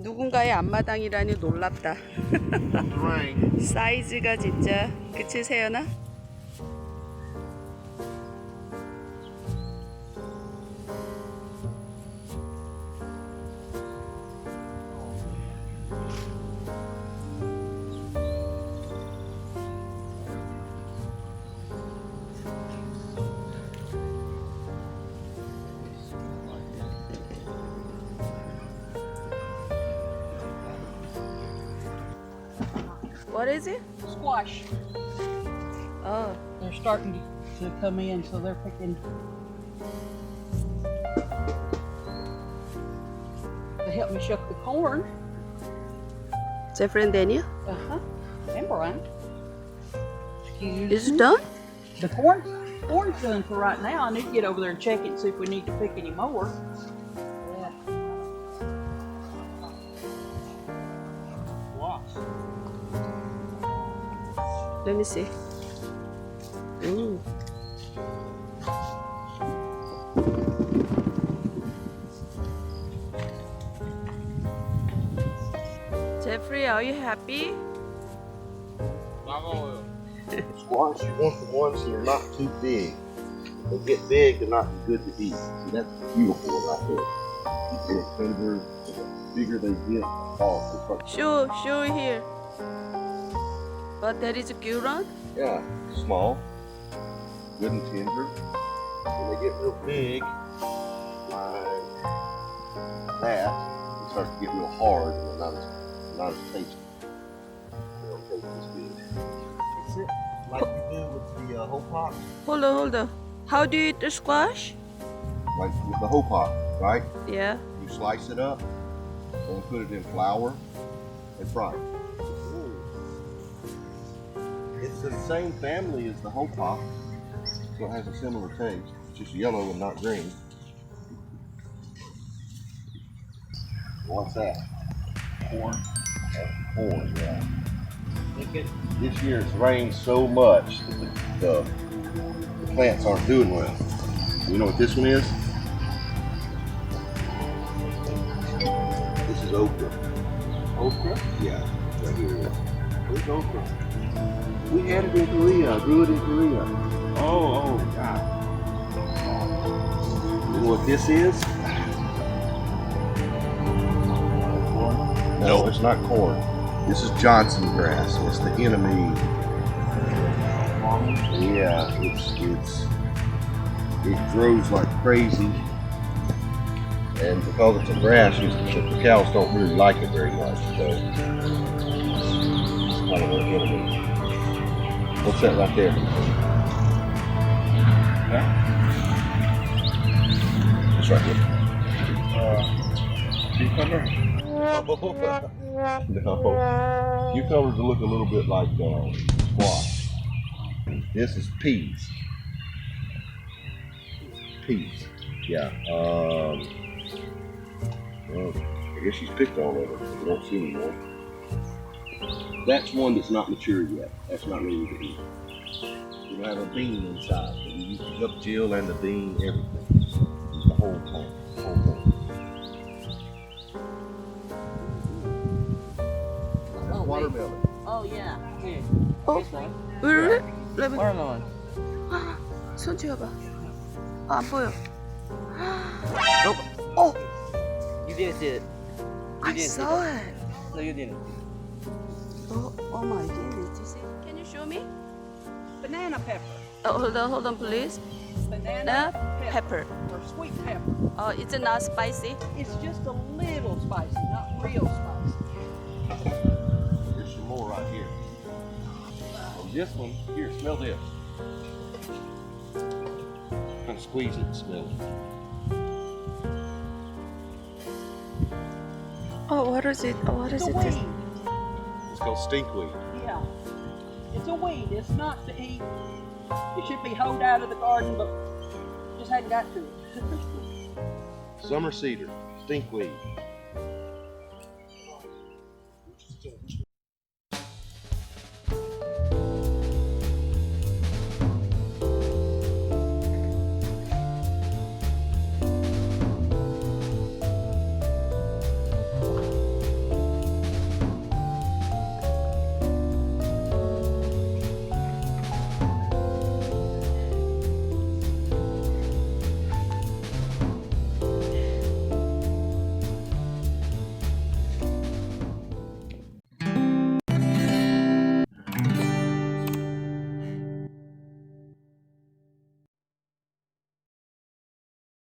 누군가의 앞마당이라니 놀랍다. 사이즈가 진짜, 그치 세연아? What is it? Squash. Oh, They're starting to come in, so they're picking. They helped me shuck the corn. Jeffrey and Daniel? Uh-huh. And Brian. Excuse Is it me. done? The corn's done for right now. I need to get over there and check it and see if we need to pick any more. Yeah. Lots. Let me see. Ooh. Jeffrey, are you happy? Squash, you want the ones that are not too big. If they get big, they're not good to eat. See, that's the beautiful one right there. You get tender, the bigger they get, oh, it's Show here. But that is a Guron? yeah, small, good and tender. When they get real big, like that, they start to get real hard and they're not as tasty. They don't taste as good. It's it, like you do with the whole pot. Hold on. How do you eat the squash? Like with the whole pot, right? Yeah. You slice it up and put it in flour and fry it. It's the same family as the whole pot, so it has a similar taste. It's just yellow and not green. What's that? Corn. Corn, yeah. This year it's rained so much that the plants aren't doing well. You know what this one is? This is okra. Okra? Yeah, right here it is. Where's okra? We had it in Korea. I grew it in Korea. Oh, God. You know what this is? No, it's not corn. This is Johnson grass. It's the enemy. Yeah, it grows like crazy, and because it's a grass, the cows don't really like it very much. So it's kind of an enemy. What's that right there? It's right here. Cucumber? No. Cucumbers look a little bit like squash. This is peas. Peas. Yeah. Well, I guess she's picked all of it. We don't see anymore. That's one that's not mature yet. That's not ready to eat. You don't have a bean inside. So you use the up jill and the bean, everything. Use the whole plant. That's watermelon. Oh, yeah. Here. Oh, This one. really? Let me. Watermelon. 손 쥐어봐. 안 보여. Oh, You didn't see it. I saw it. No, you didn't. Oh my goodness. You see? Can you show me? Banana pepper. Oh, hold on, please. Banana Pepper. Or sweet pepper. Oh, it's not spicy. It's just a little spicy, not real spicy. There's some more right here. And this one, here, smell this. Kind of squeeze it and smell it. Oh, what is it? It's a weed. It's called stinkweed. Yeah. It's a weed. It's not to eat. It should be hoed out of the garden, but just hadn't got to it. Summer cedar, stinkweed.